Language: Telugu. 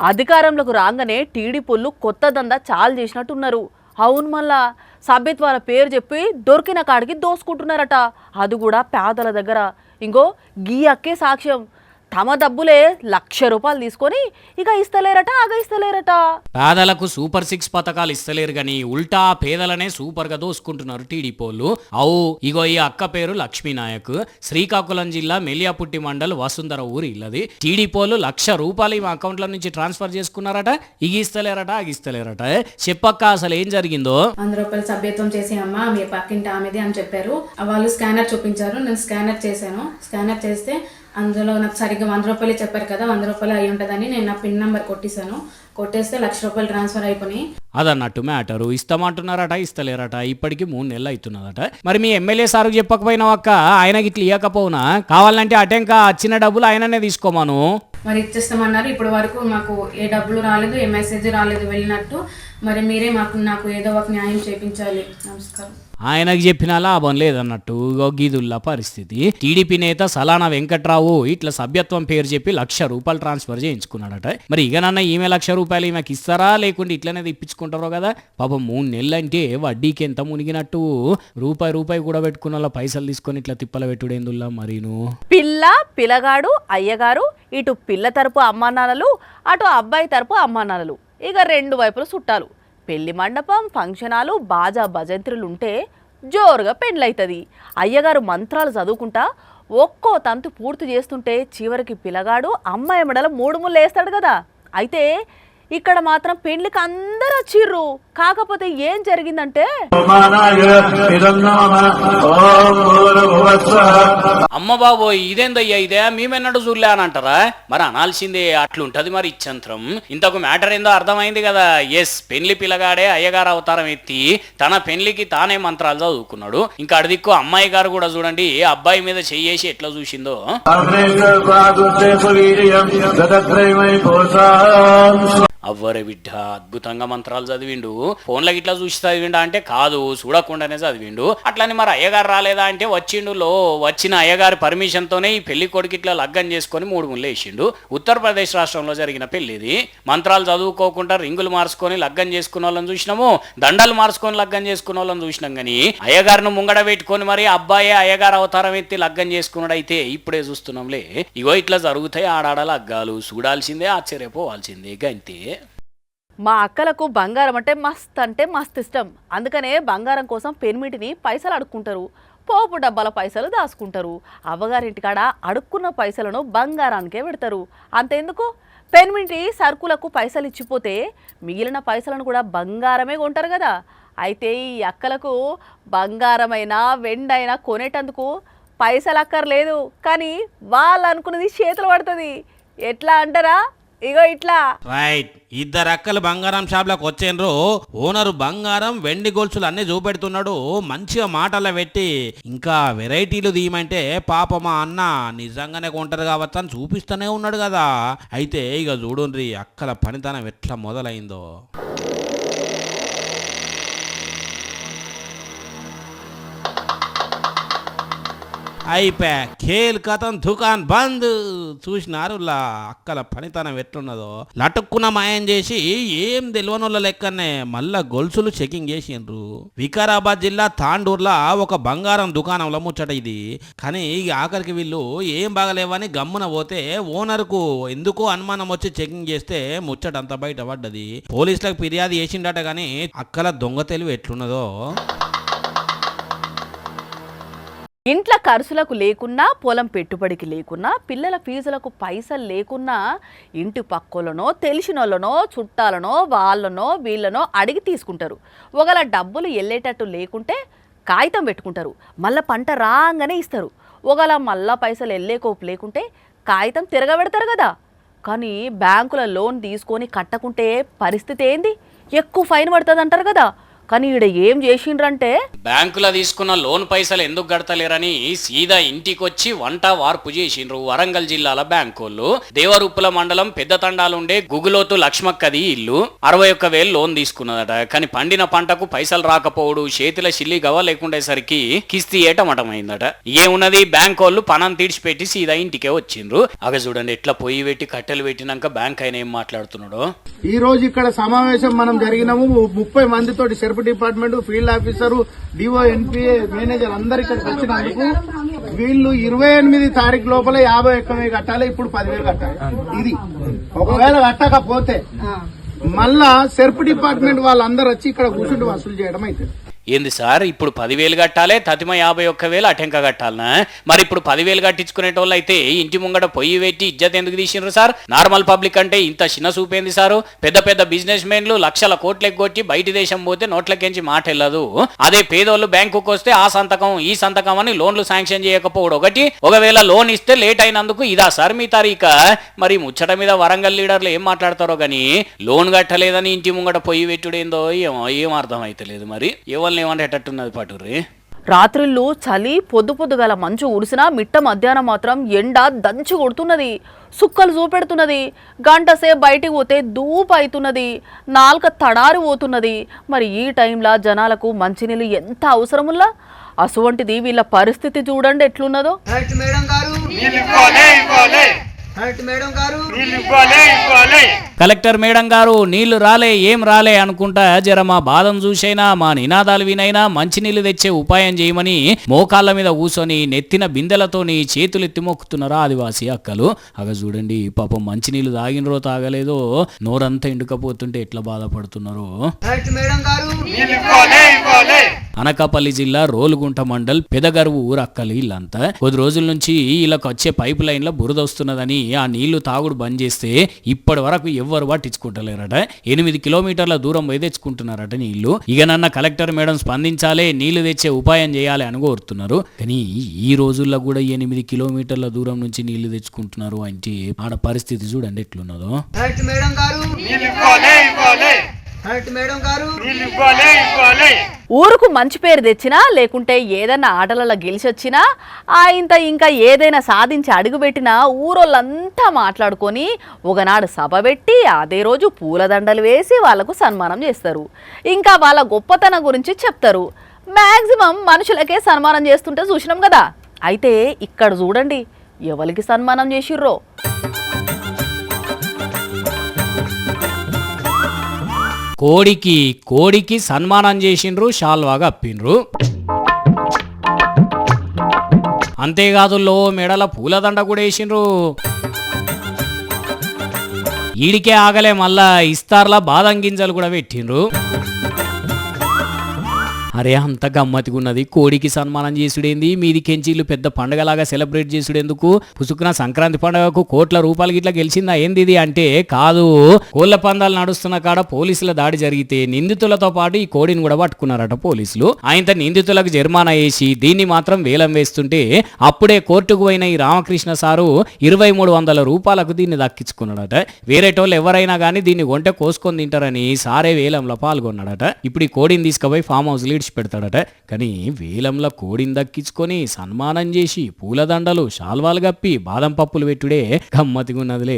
అధికారంలోకి రాగానే టీడీపీలు కొత్త దందా చాలు చేసినట్టున్నారు. అవును, మళ్ళా సభ్యత్వాల పేరు చెప్పి దొరికిన కాడికి దోసుకుంటున్నారట. అది కూడా పేదల దగ్గర. ఇంకో గీ అక్కే సాక్ష్యం. తమ డబ్బులే ₹1,00,000 తీసుకొని ఇక ఇస్తలేరట, ఇస్తలేరట. పేదలకు సూపర్ 6 పథకాలు ఇస్తలేరు గాని ఉల్టా పేదలనే సూపర్ గా దోసుకుంటున్నారు టీడీపోళ్ళు. ఇగో ఈ అక్క పేరు లక్ష్మీనాయక్, శ్రీకాకుళం జిల్లా మెలియాపుట్టి మండల్ వసుంధర ఊరి ఇల్లది. టీడీపోళ్ళు ₹1,00,000 ఈ అకౌంట్ల నుంచి ట్రాన్స్ఫర్ చేసుకున్నారట. ఇగిస్తలేరట. చెప్పక్క అసలు ఏం జరిగిందో. ₹100 సభ్యత్వం చేసి అమ్మ మీ పక్కింటి ఆమెది అని చెప్పారు. వాళ్ళు స్కానర్ చూపించారు. నేను స్కానర్ చేశాను. స్కానర్ చేస్తే అందులో నాకు సరిగ్గా ₹100 చెప్పారు కదా, ₹100 అయి ఉంటుందని నేను నా పిన్ నెంబర్ కొట్టేశాను. కొట్టేస్తే ₹1,00,000 ట్రాన్స్ఫర్ అయిపోయి. అదన్నట్టు మ్యాటరు. ఇస్తామంటున్నారట, ఇస్తలేరట. ఇప్పటికి 3 నెలలు అవుతున్నదట. మరి మీ ఎమ్మెల్యే సార్ చెప్పకపోయినావు అక్క, ఆయనకి ఇట్లా ఇవ్వకపోవునా? కావాలంటే అటెంక వచ్చిన డబ్బులు ఆయననే తీసుకోమాను. మరి ఇచ్చేస్తామన్నారు. ఇప్పటి వరకు మాకు ఏ డబ్బులు రాలేదు, ఏ మెసేజ్ రాలేదు వెళ్ళినట్టు. మరి మీరే నాకు ఏదో ఒక న్యాయం చేయించాలి. నమస్కారం. ఆయనకు చెప్పినా లాభం లేదన్నట్టు గీదుల్లా పరిస్థితి. టీడీపీ నేత సలానా వెంకట్రావు ఇట్లా సభ్యత్వం పేరు చెప్పి ₹1,00,000 ట్రాన్స్ఫర్ చేయించుకున్నాడట. మరి ఇకనన్నా ఈమె ₹1,00,000 ఈమెకి ఇస్తారా లేకుంటే ఇట్లనే ఇప్పించుకుంటారో కదా. పాపం 3 నెలలు అంటే వడ్డీకి ఎంత మునిగినట్టు. రూపాయి కూడా పెట్టుకున్న వాళ్ళ పైసలు తీసుకొని ఇట్లా తిప్పల పెట్టుడేందుల్లా మరీను. పిల్లగాడు అయ్యగారు, ఇటు పిల్ల తరపు అమ్మానాన్నలు, అటు అబ్బాయి తరపు అమ్మానాన్నలు, ఇక 2 వైపులు చుట్టాలు. పెళ్లి మండపం, ఫంక్షనాలు, బాజా భజంత్రులుంటే జోరుగా పెండ్లైతుంది. అయ్యగారు మంత్రాలు చదువుకుంటా ఒక్కో తంతు పూర్తి చేస్తుంటే చివరికి పిల్లగాడు అమ్మాయి మెడల 3 ముళ్ళు వేస్తాడు కదా. అయితే ఇక్కడ మాత్రం పెళ్లికి అందరూ వచ్చిర్రు. కాకపోతే ఏం జరిగిందంటే అమ్మ బాబోయ్ ఇదేందయ్యా ఇదే మేమెన్నడు చూడలే అని అంటారా? మరి అనాల్సిందే, అట్లుంటది మరి ఇచ్చంత్రం. ఇంతకు మ్యాటర్ ఏందో అర్థమైంది కదా. ఎస్, పెళ్లి పిల్లగాడే అయ్యగారు అవతారం ఎత్తి తన పెళ్లికి తానే మంత్రాలు చదువుకున్నాడు. ఇంకా అడిదిక్కు అమ్మాయి గారు కూడా చూడండి అబ్బాయి మీద చెయ్యేసి ఎట్లా చూసిందో. అవ్వరే బిడ్డ అద్భుతంగా మంత్రాలు చదివిండు. ఫోన్లకి ఇట్లా చూసి చదివిండా అంటే కాదు, చూడకుండానే చదివిండు. అట్లని మరి అయ్యగారు రాలేదా అంటే వచ్చిన అయ్యగారి పర్మిషన్ తోనే ఈ పెళ్లి కొడుకు ఇట్లా లగ్గం చేసుకొని 3 ముళ్ళు వేసిండు. ఉత్తరప్రదేశ్ రాష్ట్రంలో జరిగిన పెళ్లిది. మంత్రాలు చదువుకోకుండా రింగులు మార్చుకొని లగ్గం చేసుకున్న వాళ్ళని చూసినాము, దండలు మార్చుకొని లగ్గం చేసుకున్న వాళ్ళని చూసినాం. కానీ అయ్యగారిని ముంగడ పెట్టుకొని మరి అబ్బాయే అయ్యగారు అవతారం ఎత్తి లగ్గం చేసుకున్నాడు అయితే ఇప్పుడే చూస్తున్నాంలే. ఇగో ఇట్లా జరుగుతాయి ఆడాడ లగ్గాలు. చూడాల్సిందే, ఆశ్చర్యపోవాల్సిందే. గంతే. మా అక్కలకు బంగారం అంటే మస్తు ఇష్టం. అందుకనే బంగారం కోసం పెన్మిటిని పైసలు అడుక్కుంటారు, పోపు డబ్బాల పైసలు దాచుకుంటారు. అవ్వగారింటికాడ అడుక్కున్న పైసలను బంగారానికే పెడతారు. అంతెందుకు, పెన్మిటి సరుకులకు పైసలు ఇచ్చిపోతే మిగిలిన పైసలను కూడా బంగారమే కొంటారు కదా. అయితే ఈ అక్కలకు బంగారమైనా వెండైనా కొనేటందుకు పైసలు అక్కర్లేదు, కానీ వాళ్ళు అనుకున్నది చేతులు పడుతుంది. ఎట్లా అంటారా? ఇగో ఇట్లా. రైట్, 2 అక్కలు బంగారం షాప్లకు వచ్చేండ్రు. ఓనరు బంగారం వెండి గొలుసులు అన్ని చూపెడుతున్నాడు. మంచిగా మాటల్లో పెట్టి ఇంకా వెరైటీలు తీయమంటే పాప మా అన్న నిజంగానే కొంటారు కావచ్చు అని చూపిస్తూనే ఉన్నాడు కదా. అయితే ఇక చూడుండ్రి అక్కల పనితనం ఎట్లా మొదలైందో. అయిపోయా, ఖేల్ కథం దుకాన్ బంద్. చూసినారులా అక్కల పనితనం ఎట్లున్నదో. లటుక్కున మాయం చేసి ఏం తెలియనోళ్ళ లెక్కనే మళ్ళా గొలుసులు చెకింగ్ చేసిండ్రు. వికారాబాద్ జిల్లా తాండూర్లా ఒక బంగారం దుకాణంలో ముచ్చట ఇది. కానీ ఆఖరికి వీళ్ళు ఏం బాగలేవని గమ్మున పోతే ఓనర్కు ఎందుకో అనుమానం వచ్చి చెకింగ్ చేస్తే ముచ్చట అంతా బయట పడ్డది. పోలీసులకు ఫిర్యాదు చేసిండట. కానీ అక్కల దొంగ తెలివి ఎట్లున్నదో. ఇంట్లో ఖర్చులకు లేకున్నా, పొలం పెట్టుబడికి లేకున్నా, పిల్లల ఫీజులకు పైసలు లేకున్నా ఇంటి పక్కోళ్ళనో తెలిసినోళ్ళనో చుట్టాలనో వాళ్ళనో వీళ్ళనో అడిగి తీసుకుంటారు. ఒకవేళ డబ్బులు వెళ్ళేటట్టు లేకుంటే కాగితం పెట్టుకుంటారు, మళ్ళీ పంట రాగానే ఇస్తారు. ఒకవేళ మళ్ళీ పైసలు వెళ్ళేకోపు లేకుంటే కాగితం తిరగబెడతారు కదా. కానీ బ్యాంకుల లోన్ తీసుకొని కట్టకుంటే పరిస్థితి ఏంది? ఎక్కువ ఫైన్ పడుతుంది అంటారు కదా. కానీ ఈడ ఏం చేసిండ్రంటే బ్యాంకులో తీసుకున్న లోన్ పైసలు ఎందుకు కడతలేరని సీదా ఇంటికొచ్చి వంట వార్పు చేసిండ్రు వరంగల్ జిల్లాల బ్యాంకోళ్ళు. దేవరుప్పుల మండలం పెద్ద తండాలుండే గుగులోతు లక్ష్మక్కది ఇల్లు 61,000 లోన్ తీసుకున్నదట. కానీ పండిన పంటకు పైసలు రాకపోవడు, చేతిలో చిల్లి గవ లేకుండేసరికి కిస్తీ ఏటమటమైందట. ఏమున్నది, బ్యాంకోళ్ళు పనం తీడిచిపెట్టి సీదా ఇంటికే వచ్చిండ్రు. అగ చూడండి ఎట్లా పొయ్యి పెట్టి కట్టెలు పెట్టినాక బ్యాంక్ ఆయన ఏం మాట్లాడుతున్నాడో. ఈ రోజు ఇక్కడ సమావేశం మనం జరిగినాము. 30 మందితోటి SERP department, field officer, DO, NPA, manager అందరు ఇక్కడికి వచ్చినందుకు వీళ్ళు 28 తారీఖు లోపల 51,000 కట్టాలి. ఇప్పుడు 10,000 కట్టాలి. ఇది ఒకవేళ కట్టకపోతే మళ్ళా సెర్ప్ డిపార్ట్మెంట్ వాళ్ళందరూ వచ్చి ఇక్కడ కూర్చుంటూ వసూలు చేయడం అయితే. ఏంది సార్, ఇప్పుడు 10,000 కట్టాలి, తతిమ 51,000 అటెంక కట్టాలనా? మరి ఇప్పుడు 10,000 కట్టించుకునేటోళ్ళు అయితే ఇంటి ముంగట పొయ్యి పెట్టి ఇజ్జత్ ఎందుకు తీసిండ్రు సార్? నార్మల్ పబ్లిక్ అంటే ఇంత చిన్న చూపేంది సారు? పెద్ద పెద్ద బిజినెస్ మెన్లు లక్షల కోట్లకి కొట్టి బయట దేశం పోతే నోట్లకెంచి మాట వెళ్ళదు. అదే పేదోళ్ళు బ్యాంకుకు వస్తే ఆ సంతకం ఈ సంతకం అని లోన్లు శాంక్షన్ చేయకపోవడం ఒకటి. ఒకవేళ లోన్ ఇస్తే లేట్ అయినందుకు ఇదా సార్ మీ తారీఖ? మరి ముచ్చట మీద వరంగల్ లీడర్లు ఏం మాట్లాడతారో గానీ లోన్ కట్టలేదని ఇంటి ముంగట పొయ్యి పెట్టుడేందో ఏం అర్థం అయితే లేదు. మరి ఎవరు ఏమనేటట్టున్నది పటుర్రి. రాత్రిళ్ళు చలి, పొద్దుగల మంచు ఉరిసినా మిట్ట మధ్యాహ్నం మాత్రం ఎండ దంచి కొడుతున్నది, సుక్కలు చూపెడుతున్నది. గంటసేపు బయటికి పోతే దూపు అవుతున్నది, నాలుక తడారి పోతున్నది. మరి ఈ టైంలో జనాలకు మంచినీళ్ళు ఎంత అవసరముల్లా? అసువంటిది వీళ్ళ పరిస్థితి చూడండి ఎట్లున్నదో. కలెక్టర్ మేడం గారు నీళ్లు రాలే ఏం రాలే అనుకుంటా జర మా బాధను చూసైనా మా నినాదాలు వినైనా మంచినీళ్లు తెచ్చే ఉపాయం చేయమని మోకాళ్ళ మీద కూర్చొని నెత్తిన బిందెలతోని చేతులెత్తి మొక్కుతున్నారా ఆదివాసీ అక్కలు. అగ చూడండి పాపం మంచినీళ్లు తాగినరో తాగలేదో నోరంతా ఎండుకపోతుంటే ఎట్లా బాధపడుతున్నారో. అనకాపల్లి జిల్లా రోలుగుంట మండల్ పెదగరువు ఊరు అక్కలు ఇల్లంతా. కొద్ది రోజుల నుంచి వీళ్ళకి వచ్చే పైప్ లైన్ లో బురద వస్తున్నదని ఆ నీళ్లు తాగుడు బంద్ చేస్తే ఇప్పటి వరకు ఎవ్వరు పట్టించుకుంటలేరట. 8 కిలోమీటర్ల దూరం పోయి తెచ్చుకుంటున్నారట నీళ్లు. ఇక నన్న కలెక్టర్ మేడం స్పందించాలే, నీళ్లు తెచ్చే ఉపాయం చేయాలి అని కోరుతున్నారు. కానీ ఈ రోజుల్లో కూడా 8 కిలోమీటర్ల దూరం నుంచి నీళ్లు తెచ్చుకుంటున్నారు అంటే ఆడ పరిస్థితి చూడండి ఎట్లున్నదో. ఊరుకు మంచి పేరు తెచ్చినా లేకుంటే ఏదైనా ఆటలలో గెలిచొచ్చినా ఇంత ఇంకా ఏదైనా సాధించి అడుగుపెట్టినా ఊరోళ్ళంతా మాట్లాడుకొని ఒకనాడు సభ పెట్టి అదే రోజు పూలదండలు వేసి వాళ్లకు సన్మానం చేస్తారు. ఇంకా వాళ్ళ గొప్పతనం గురించి చెప్తారు. మ్యాక్సిమం మనుషులకే సన్మానం చేస్తుంటే చూసినాం కదా. అయితే ఇక్కడ చూడండి ఎవరికి సన్మానం చేసిర్రో. కోడికి సన్మానం చేసిండ్రు, షాల్వాగా అప్పిండ్రు. అంతేకాదు మెడల పూలదండ కూడా వేసిండ్రు. ఈడికే ఆగలే మళ్ళా ఇస్తార్లా బాదం గింజలు కూడా పెట్టిండ్రు. అరే అంత గమ్మతిగా ఉన్నది. కోడికి సన్మానం చేసుడేంది, మీది కెంచీలు పెద్ద పండగలాగా సెలబ్రేట్ చేసుడెందుకు? పుసుకున్న సంక్రాంతి పండుగకు కోట్ల రూపాయలు గిట్లా గెలిచిందా ఏంది ఇది అంటే కాదు. కోళ్ల పందాలు నడుస్తున్న కాడ పోలీసుల దాడి జరిగితే నిందితులతో పాటు ఈ కోడిని కూడా పట్టుకున్నారట పోలీసులు. ఆయనతో నిందితులకు జరిమానా వేసి దీన్ని మాత్రం వేలం వేస్తుంటే అప్పుడే కోర్టుకు పోయిన ఈ రామకృష్ణ సారు 2,300 రూపాయలకు దీన్ని దక్కించుకున్నాడట. వేరేటోళ్ళు ఎవరైనా కానీ దీన్ని కొంటే కోసుకొని తింటారని సారే వేలంలో పాల్గొన్నాడట. ఇప్పుడు ఈ కోడిని తీసుకుపోయి ఫామ్ హౌస్ లీడ్స్ పెడతాడట. కానీ వేలంలో కోడిని దక్కించుకొని సన్మానం చేసి పూలదండలు షాల్వాలు గప్పి బాదం పప్పులు పెట్టుడే గమ్మతిగా ఉన్నదిలే.